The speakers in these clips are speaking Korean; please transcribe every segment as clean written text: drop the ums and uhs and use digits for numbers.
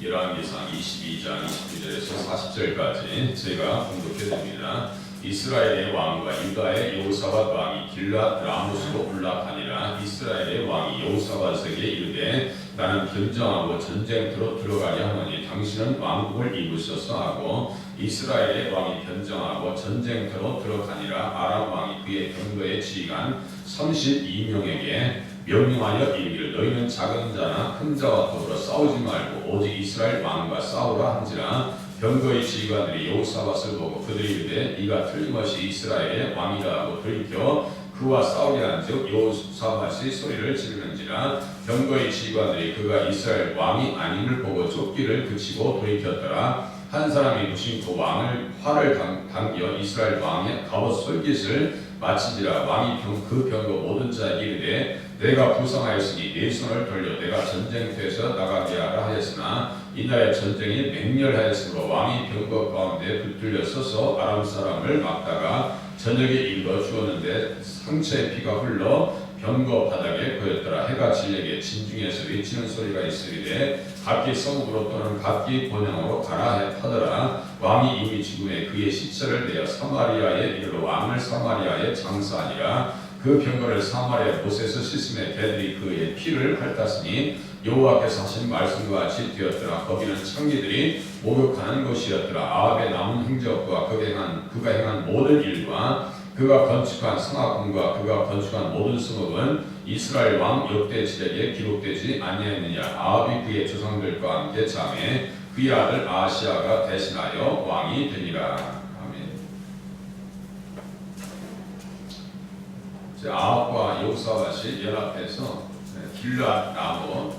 열왕기상 22장 29절에서 40절까지 제가 공독해드립니다. 이스라엘의 왕과 유다의 여호사밧 왕이 길랏 라모스로 올라가니라. 이스라엘의 왕이 여호사밧에게 이르되 나는 변정하고 전쟁터로 들어가려 하노니 당신은 왕국을 입으소서 하고 이스라엘의 왕이 변정하고 전쟁터로 들어가니라. 아람 왕이 그의 병거에 지휘관 32명에게 명령하여 이르기를 너희는 작은 자나 큰 자와 더불어 싸우지 말고 오직 이스라엘 왕과 싸우라 한지라. 병거의 지휘관들이 여호사밧을 보고 그들이 이르되 이가 틀림없이 이스라엘의 왕이라 하고 돌이켜 그와 싸우려 한즉 여호사밧이 소리를 지르는지라. 병거의 지휘관들이 그가 이스라엘 왕이 아님을 보고 쫓기를 그치고 돌이켰더라. 한 사람이 무심코 왕을 활을 당겨 이스라엘 왕의 갑옷 솔깃을 마치니라. 왕이 그 병거 모든 자에게 이르되 내가 부상하였으니 내 손을 돌려 내가 전쟁터에서 나가게 하라 하였으나 이날의 전쟁이 맹렬하였으므로 왕이 병거 가운데 붙들려 서서 아람 사람을 막다가 저녁에 일러 주었는데 상처의 피가 흘러 병거 바닥에 고였더라. 해가 질려게 진중에서 외치는 소리가 있으리되 각기 성읍으로 또는 각기 본향으로 가라 하더라. 왕이 이미 죽음에 그의 시체를 내어 사마리아에 이르러 왕을 사마리아에 장사하니라. 그 병거를 사마리아 못에서 씻음에 개들이 그의 피를 핥았으니 여호와께서 하신 말씀과 같이 되었더라. 거기는 창기들이 목욕하는 곳이었더라. 아합의 남은 행적과 그가 행한 모든 일과 그가 건축한 성악궁과 그가 건축한 모든 성읍은 이스라엘 왕 역대지략에 기록되지 아니하였느냐. 아합이 그의 조상들과 함께 장해 그의 아들 아하시아가 대신하여 왕이 되니라. 아합과 여호사밧이 연합해서 길랏 라모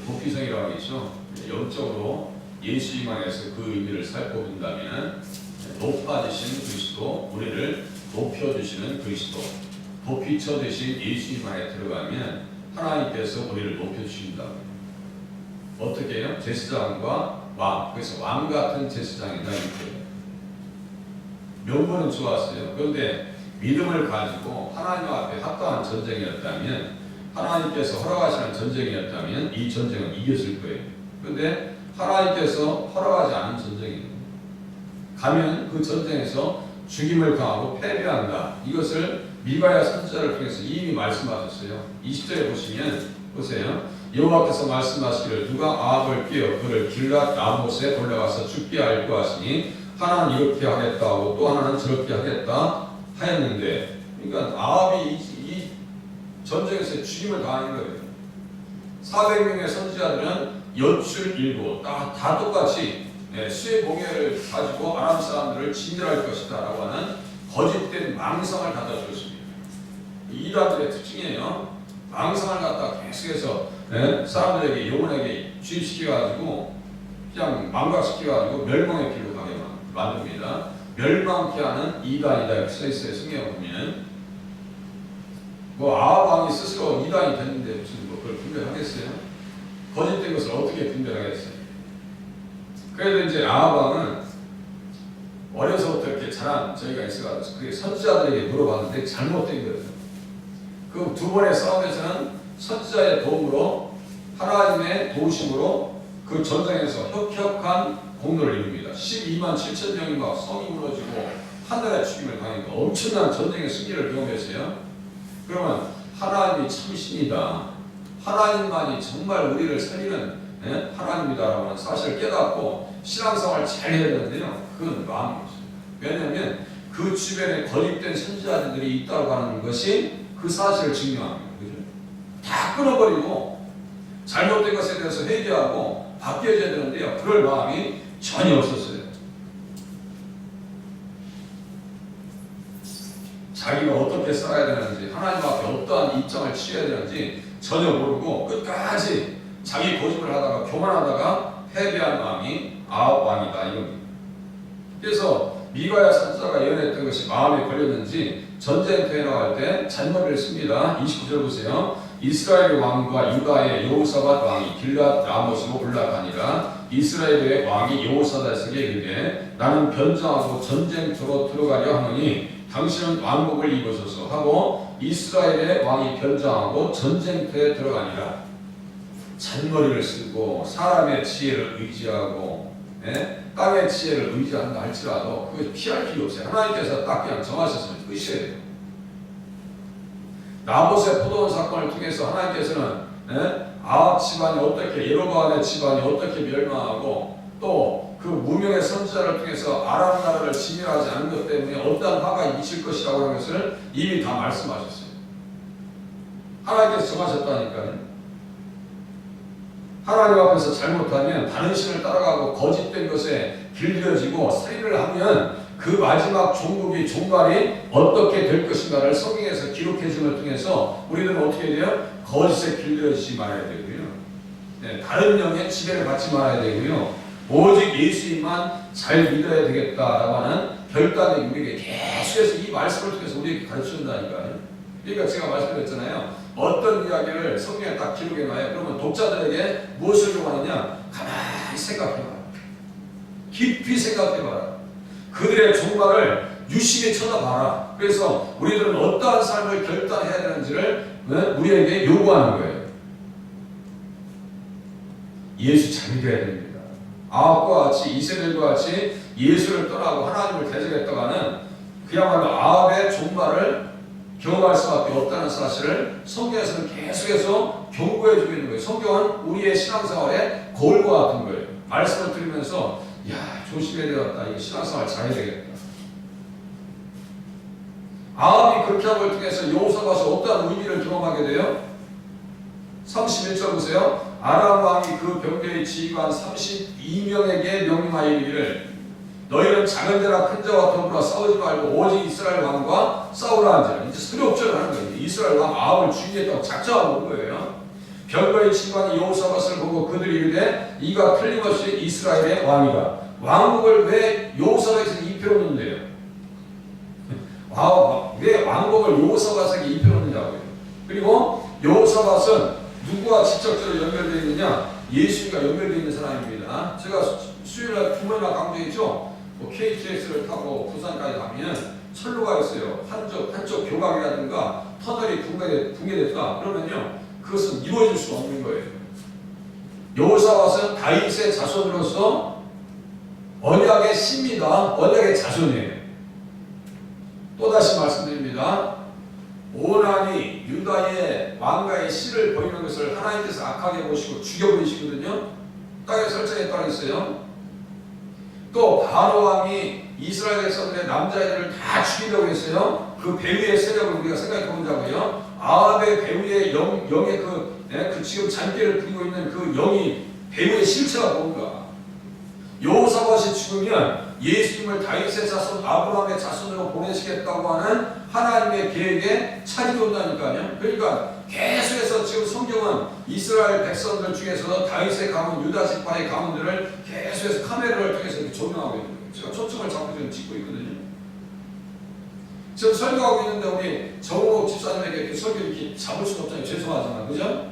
도피성이라고 하겠죠. 영적으로 예수님안에서 그 의미를 살펴본다면 높아지신 그리스도, 우리를 높여주시는 그리스도, 도피처 되신 예수님 안에 들어가면 하나님께서 우리를 높여주신다. 어떻게 해요? 제사장과 왕, 그래서 왕 같은 제사장이다. 이렇게 명분은 좋았어요. 그런데 믿음을 가지고 하나님 앞에 합당한 전쟁이었다면, 하나님께서 허락하시는 전쟁이었다면 이 전쟁은 이겼을 거예요. 그런데 하나님께서 허락하지 않은 전쟁이에요. 가면 그 전쟁에서 죽임을 당하고 패배한다. 이것을 미가야 선지자를 통해서 이미 말씀하셨어요. 20절에 보세요. 여호와께서 말씀하시기를 누가 아합을 꾀어 그를 길랏 라못에 올라가서 죽게 알고 하시니 하나는 이렇게 하겠다 하고 또 하나는 저렇게 하겠다 하였는데, 그러니까 아합이 이 전쟁에서 죽임을 당하는 거예요. 400명의 선지자들은 연출 일고 다 똑같이 수의 공예를 가지고 아람 사람들을 진멸할 것이다 라고 하는 거짓된 망상을 갖다 줬습니다. 이단들의 특징이에요. 망상을 갖다 계속해서 사람들에게 영혼에게 주입시켜가지고 그냥 망각시켜가지고 멸망의 길로 가게 만듭니다. 멸망케 하는 이단이다 이렇게 써있어요. 성경에 보면 아합 왕이 스스로 이단이 됐는데 무슨 그걸 분별하겠어요? 거짓된 것을 어떻게 분별하겠어요? 그래도 이제 아합 왕은 어려서부터 이렇게 자란 저희가 있어가지고 그게 선지자들에게 물어봤는데 잘못된 거예요. 그 두 번의 싸움에서는 선지자의 도움으로 하나님의 도우심으로 그 전쟁에서 혁혁한 공로를 이룹니다. 12만 7천 명이 막 성이 무너지고 하늘의 죽임을 당하니까 엄청난 전쟁의 승리를 경험했어요. 그러면 하나님이 참 신이다. 하나님만이 정말 우리를 살리는 하나님이다라고 하는 사실을 깨닫고 신앙생활을 잘 해야 되는데요. 그건 마음이 없어요. 왜냐하면 그 주변에 거짓된 선지자들이 있다고 하는 것이 그 사실을 증명합니다. 그죠? 다 끊어버리고 잘못된 것에 대해서 회개하고 바뀌어져야 되는데요. 그럴 마음이 전혀 없었어요. 자기가 어떻게 살아야 되는지, 하나님 앞에 어떠한 입장을 취해야 되는지 전혀 모르고 끝까지 자기 고집을 하다가 교만하다가 패배한 마음이 아합 왕이다 이겁니다. 그래서 미가야 선지자가 예언했던 것이 마음에 걸렸는지 전쟁터에 나갈 때 잔머리를 씁니다. 29절 보세요. 이스라엘 왕과 유다의 여호사밧 왕이 길랏 라못으로 올라가니라. 이스라엘의 왕이 여호사밧에게 이르되 나는 변정하고 전쟁터로 들어가려 하노니 당신은 왕복을 입으소서 하고 이스라엘의 왕이 변정하고 전쟁터에 들어가니라. 잔머리를 쓰고 사람의 지혜를 의지하고 땅의 지혜를 의지한다 할지라도 그걸 피할 필요 없어요. 하나님께서 딱 그냥 정하셨으면 끝이어야 돼요. 나봇의 포도원 사건을 통해서 하나님께서는 아합 집안이 어떻게 예로보암의 집안이 어떻게 멸망하고 또 그 무명의 선지자를 통해서 아람 나라를 지멸하지 않은 것 때문에 어떠한 화가 미칠 것이라고 하는 것을 이미 다 말씀하셨어요. 하나님께서 정하셨다니까요. 하나님 앞에서 잘못하면 다른 신을 따라가고 거짓된 것에 길들여지고 살인을 하면 그 마지막 종국이 종말이 어떻게 될 것인가를 성경에서 기록해 줌을 통해서 우리들은 어떻게 돼요? 거짓에 길들여지지 말아야 되고요. 다른 영의 지배를 받지 말아야 되고요. 오직 예수님만 잘 믿어야 되겠다라고 하는 결단의 우리에게 계속해서 이 말씀을 통해서 우리에게 가르쳐준다니까요. 그러니까 제가 말씀드렸잖아요. 어떤 이야기를 성경에 딱 기록해놔요. 그러면 독자들에게 무엇을 요구하느냐? 가만히 생각해봐라. 깊이 생각해봐라. 그들의 종말을 유심히 쳐다봐라. 그래서 우리들은 어떠한 삶을 결단해야 되는지를 우리에게 요구하는 거예요. 예수 잘 믿어야 됩니다. 아합과 같이 이세벨과 같이 예수를 떠나고 하나님을 대적했다가는 그야말로 아합의 종말을 경험할 수밖에 없다는 사실을 성경에서는 계속해서 경고해 주고 있는 거예요. 성경은 우리의 신앙생활의 거울과 같은 거예요. 말씀을 들으면서 야 조심해야 되겠다. 이거 신앙생활 잘해야 되겠다. 아합이 그렇게 함을 통해서 여호사밧이 어떠한 의미를 경험하게 돼요? 31절 보세요. 아람 왕이 그 병대의 지휘관 32명에게 명령하여 이르기를 너희는 작은 자나 큰 자와 더불어 싸우지 말고 오직 이스라엘 왕과 싸우라 한지라. 이제 수렵전을 하는 거예요. 이스라엘 왕 아합을 죽이겠다고 작정하고 온 거예요. 병거의 지휘관이 여호사밧을 보고 그들이 이르되 이가 틀림없이 이스라엘의 왕이다. 왕국을 왜 여호사밧에게 입혀놓는데요? 왜 왕국을 여호사밧에게 입혀놓느냐고요. 그리고 여호사밧은 누구와 직접적으로 연결되어 있느냐? 예수님과 연결되어 있는 사람입니다. 제가 수요일날 두 번이나 강조했죠. KTX를 타고 부산까지 가면 철로가 있어요. 한쪽 교각이라든가 터널이 붕괴됐다. 그러면요, 그것은 이루어질 수 없는 거예요. 여호사밧은 다윗의 자손으로서 언약의 씨입니다. 언약의 자손이에요. 또다시 말씀드립니다. 오난이 유다의 왕가의 씨를 보이는 것을 하나님께서 악하게 보시고 죽여버리시거든요. 땅에 설정했다고 했어요. 또 바로 왕이 이스라엘 백성들의 남자애들을 다 죽이려고 했어요. 그 배후의 세력을 우리가 생각해 보자고요. 아합의 배후의 영의 그 지금 잔꾀를 부리고 있는 그 영이 배후의 실체가 뭔가. 여호사밧이 죽으면 예수님을 다윗의 자손 아브라함의 자손으로 보내시겠다고 하는 하나님의 계획에 차질이 온다니까요. 그러니까 계속해서 지금 성경은 이스라엘 백성들 중에서 다윗의 가문, 유다 지파의 가문들을 계속해서 카메라를 통해서 이렇게 조명하고 있는 거예요. 제가 초점을 잡고 지금 찍고 있거든요. 지금 설교하고 있는데 우리 정호 집사님에게 이렇게 설교 이렇게 잡을 수는 없잖아요. 죄송하지만, 그죠?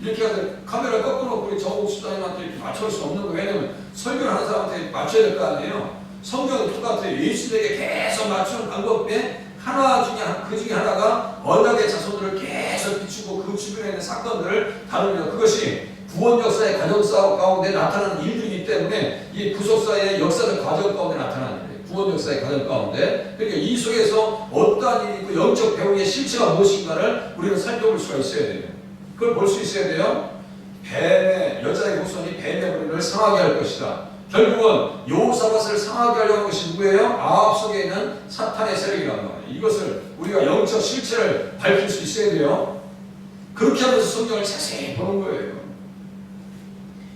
이렇게 해서 카메라 꺾어놓고 우리 정호 집사님한테 이렇게 맞출 수 없는 거예요. 왜냐면 설교를 하는 사람한테 맞춰야 될 거 아니에요. 성경은 똑같아요. 예수님에게 계속 맞추는 방법에 하나 중에 그 중에 하나가 언약의 자손들을 계속 비추고 그 주변에 있는 사건들을 다룹니다. 그것이 구원 역사의 과정 가운데 나타나는 일들이기 때문에 이 구속사의 역사적 과정 가운데 나타나는 거예요. 구원 역사의 과정 가운데. 그러니까 이 속에서 어떠한 일이 있고 영적 배후의 실체가 무엇인가를 우리는 살펴볼 수가 있어야 돼요. 그걸 볼 수 있어야 돼요. 뱀의 여자의 후손이 뱀의 머리를 상하게 할 것이다. 결국은 여호사밧을 상하게 하려는 것이 누구예요? 아합 속에 있는 사탄의 세력이란 말이에요. 이것을 우리가 영적 실체를 밝힐 수 있어야 돼요. 그렇게 하면서 성경을 자세히 보는 거예요.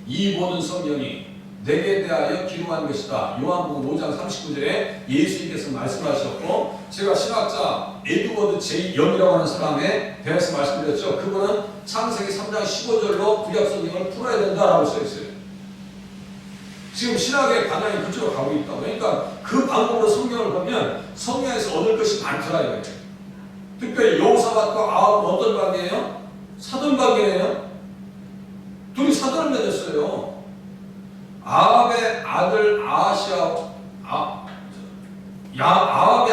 이 모든 성경이 내게 대하여 기록한 것이다. 요한복음 5장 39절에 예수님께서 말씀하셨고, 제가 신학자 에드워드 J. 영이라고 하는 사람에 대해서 말씀드렸죠. 그분은 창세기 3장 15절로 구약 성경을 풀어야 된다라고 써있어요. 지금 신학의 방향이 그쪽으로 가고 있다. 그러니까 그 방법으로 성경을 보면 성경에서 얻을 것이 많더라 이거예요. 특별히 여호사밧과 아합은 어떤 관계예요? 사돈 관계예요. 둘이 사돈을 맺었어요. 아합의 아들 아합의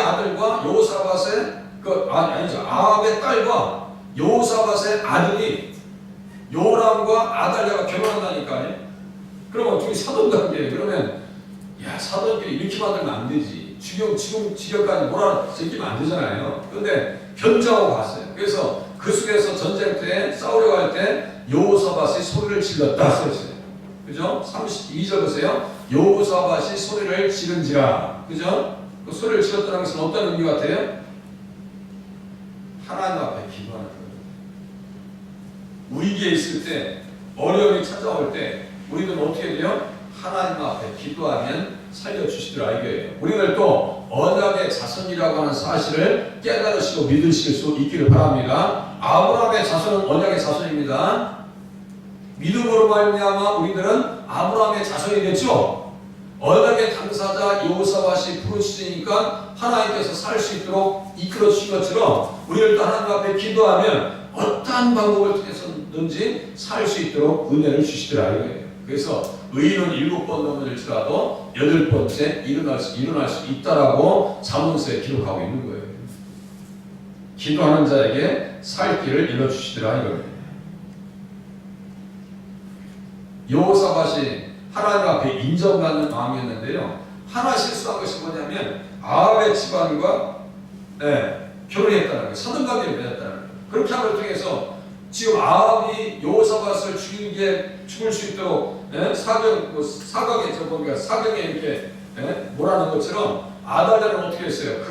아들과 여호사밧의 아합의 딸과 여호사밧의 아들이 요람과 아달랴가 결혼한다니까요. 그러면 둘이 사돈관계예요. 그러면 야, 사돈끼리 이렇게 만들면 안 되지. 지금 지금까지 몰아제끼면 안 되잖아요. 그런데 변장하고 갔어요. 그래서 그 속에서 전쟁 때 싸우려고 할 때 여호사밧이 소리를 질렀다 썼어요. 그죠? 32절 보세요. 여호사밧이 소리를 지른지라. 그죠? 그 소리를 질렀다는 것은 어떤 의미 같아요? 하나님 앞에 기도하는 거예요. 위기에 있을 때, 어려움이 찾아올 때 우리는 어떻게 돼요? 하나님 앞에 기도하면 살려주시더라 이거예요. 우리는 또 언약의 자손이라고 하는 사실을 깨달으시고 믿으실 수 있기를 바랍니다. 아브라함의 자손은 언약의 자손입니다. 믿음으로 말미암아 우리들은 아브라함의 자손이 됐죠. 언약의 당사자 여호사밧이 부르시니까 하나님께서 살 수 있도록 이끌어 주신 것처럼 우리들도 하나님 앞에 기도하면 어떠한 방법을 통해서든지 살 수 있도록 은혜를 주시더라 이거예요. 그래서 의인은 7번 넘어질지라도 8번째 일어날 수 있다라고 잠언서에 기록하고 있는 거예요. 기도하는 자에게 살 길을 열어주시더라 이겁니다. 여호사밧이 하나님 앞에 인정받는 마음이었는데요. 하나 실수한 것이 뭐냐면 아합의 집안과 결혼했다는 거예요. 사돈관계를 맺었다는 거예요. 그렇게 함을 통해서 지금 아합이 여호사밧을 죽을 수 있도록 사경에 이렇게 몰아넣은 것처럼 아달랴는 어떻게 했어요?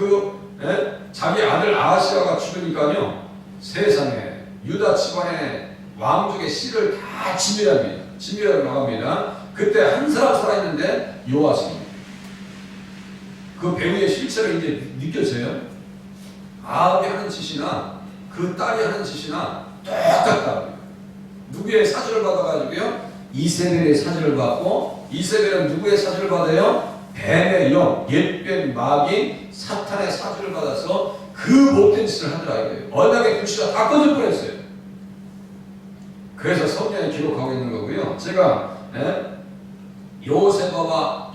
자기 아들 아하시아가 죽으니까요. 세상에 유다 집안의 왕족의 씨를 다 진멸하게 나갑니다. 그때 한 사람 살아있는데 요아스입니다. 그 배우의 실체를 이제 느껴져요. 아합이 하는 짓이나 그 딸이 하는 짓이나 똑같다. 누구의 사주를 받아가지고요? 이세벨의 사주를 받고, 이세벨은 누구의 사주를 받아요? 뱀의 영, 옛뱀 마귀 사탄의 사주를 받아서 그 못된 짓을 하더라 이거예요. 언약의 불씨가 다 꺼질 뻔했어요. 그래서 성경에 기록하고 있는 거고요. 제가 요세바와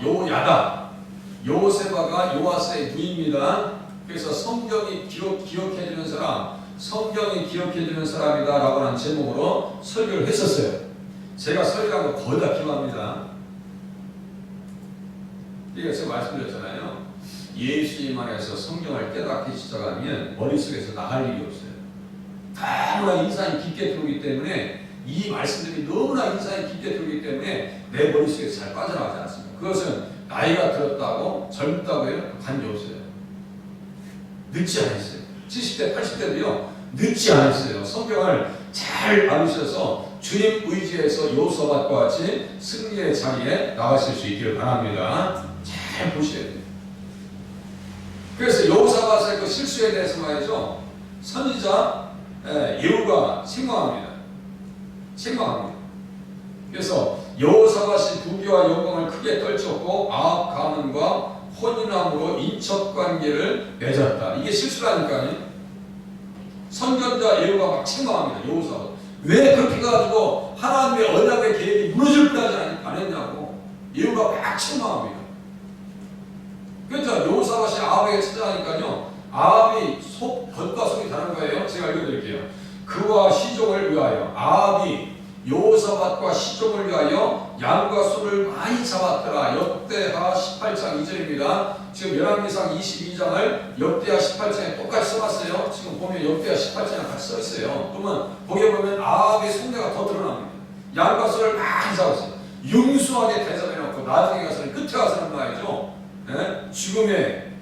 요세바가 요아스의 누이입니다. 그래서 성경이 기억해주는 사람, 성경이 기억해주는 사람이다 라고 하는 제목으로 설교를 했었어요. 제가 설교한 거 거의 다 기억합니다. 이게 제가 말씀드렸잖아요. 예수님 안에서 성경을 깨닫기 시작하면 머릿속에서 나갈 일이 없어요. 너무나 인상이 깊게 들어오기 때문에 이 말씀들이 너무나 인상이 깊게 들어오기 때문에 내 머릿속에서 잘 빠져나가지 않습니다. 그것은 나이가 들었다고 젊다고 해요? 관계없어요. 늦지 않았어요. 70대 80대도요 늦지 않았어요. 성경을 잘 알으셔서 주님 의지에서 여호사밧과 같이 승리의 자리에 나가실 수 있기를 바랍니다. 잘 보셔야 돼요. 그래서 여호사밧의 그 실수에 대해서 말이죠, 선지자 예후가 책망합니다. 그래서 여호사밧이 부귀와 영광을 크게 떨쳤고 아합 가문과 혼인함으로 인척관계를 맺었다. 이게 실수라니까요. 선견자 예후가 막 책망합니다. 여호사밧 왜 그렇게 가지고 하나님의 언약의 계획이 무너질 뻔하지 않았냐고 예후가 막 책망합니다. 그래서 여호사밧이 아합에게 찾아가니까요, 아합이 겉과 속이 다른 거예요. 제가 읽어드릴게요. 그와 시종을 위하여 아합이 여호사밧과 시종을 위하여 양과 소를 많이 잡았더라. 역대하 18장 2절입니다. 지금 열왕기상 22장을 역대하 18장에 똑같이 써놨어요. 지금 보면 역대하 18장에 같이 써있어요. 그러면 거기에 보면 아합의 속내가 더 드러납니다. 양과 소를 많이 잡았어요. 융수하게 대접해놓고 나중에 가서는 끝에 가서는 말이죠, 죽음의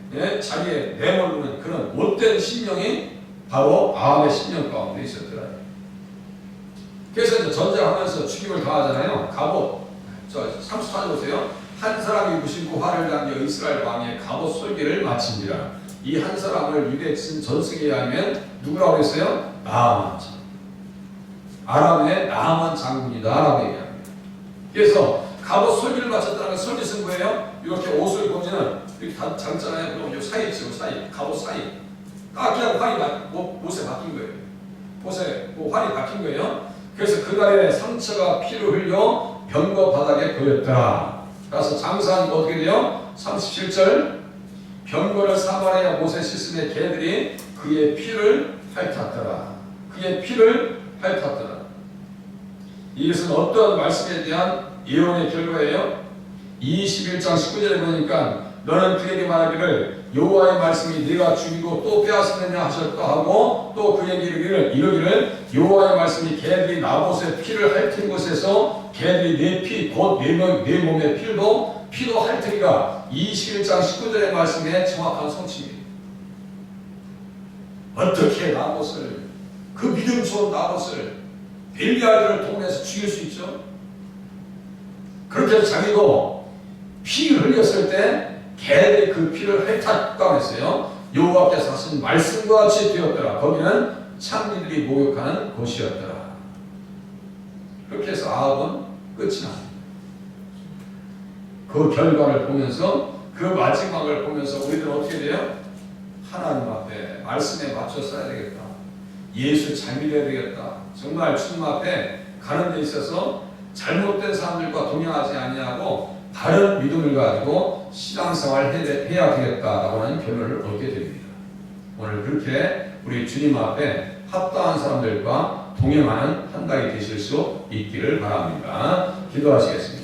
자리에 내몰르는 그런 못된 심령이 바로 아합의 심령 가운데 있었더라. 그래서 이제 전쟁하면서 죽임을 당하잖아요. 갑옷, 34절 보세요. 한 사람이 무심코 화를 당겨 이스라엘 왕의 갑옷 솔기를 마친지라. 이 한 사람을 유대 전승에 의하면 누구라고 했어요? 나아만 장군. 아람의 나아만 장군이다라고 얘기합니다. 그래서 갑옷 솔기를 마쳤다는 건 설지승부예요. 이렇게 옷을 보면 이렇게 장잖아요. 그럼 요 사이 있죠, 사이, 갑옷 사이. 딱 그냥 활이 옷에 박힌 거예요. 옷에 활이 박힌 거예요. 그래서 그날에 상처가 피를 흘려 병거 바닥에 걸렸더라. 그래서 장사하니까 어떻게 돼요? 37절 병거를 사발에 못에 씻음에 개들이 그의 피를 핥았더라. 그의 피를 핥았더라. 이것은 어떤 말씀에 대한 예언의 결과예요? 21장 19절에 보니까 너는 그에게 말하기를 여호와의 말씀이 네가 죽이고 또 빼앗았느냐 하셨다 하고 또 그에게 이르기를 여호와의 말씀이 개들이 나봇의 피를 핥은 곳에서 개들이 내 피 곧 내 몸의 피도 핥으리라. 21장 19절의 말씀에 정확한 성취입니다. 어떻게 나봇을, 그 믿음 좋은 나봇을 벨리알을 통해서 죽일 수 있죠? 그렇게 해서 자기도 피 흘렸을 때 개들이 그 피를 핥았다고 했어요. 여호와께서 하신 말씀과 같이 되었더라. 거기는 창리들이 목욕하는 곳이었더라. 그렇게 해서 아합은 끝이 납니다. 그 결과를 보면서, 그 마지막을 보면서 우리들은 어떻게 돼요? 하나님 앞에 말씀에 맞춰 써야 되겠다. 예수 잘 믿어야 되겠다. 정말 주님 앞에 가는 데 있어서 잘못된 사람들과 동행하지 아니하고 다른 믿음을 가지고 신앙생활을 해야 되겠다라고 하는 결론을 얻게 됩니다. 오늘 그렇게 우리 주님 앞에 합당한 사람들과 동행하는 한 달이 되실 수 있기를 바랍니다. 기도하시겠습니다.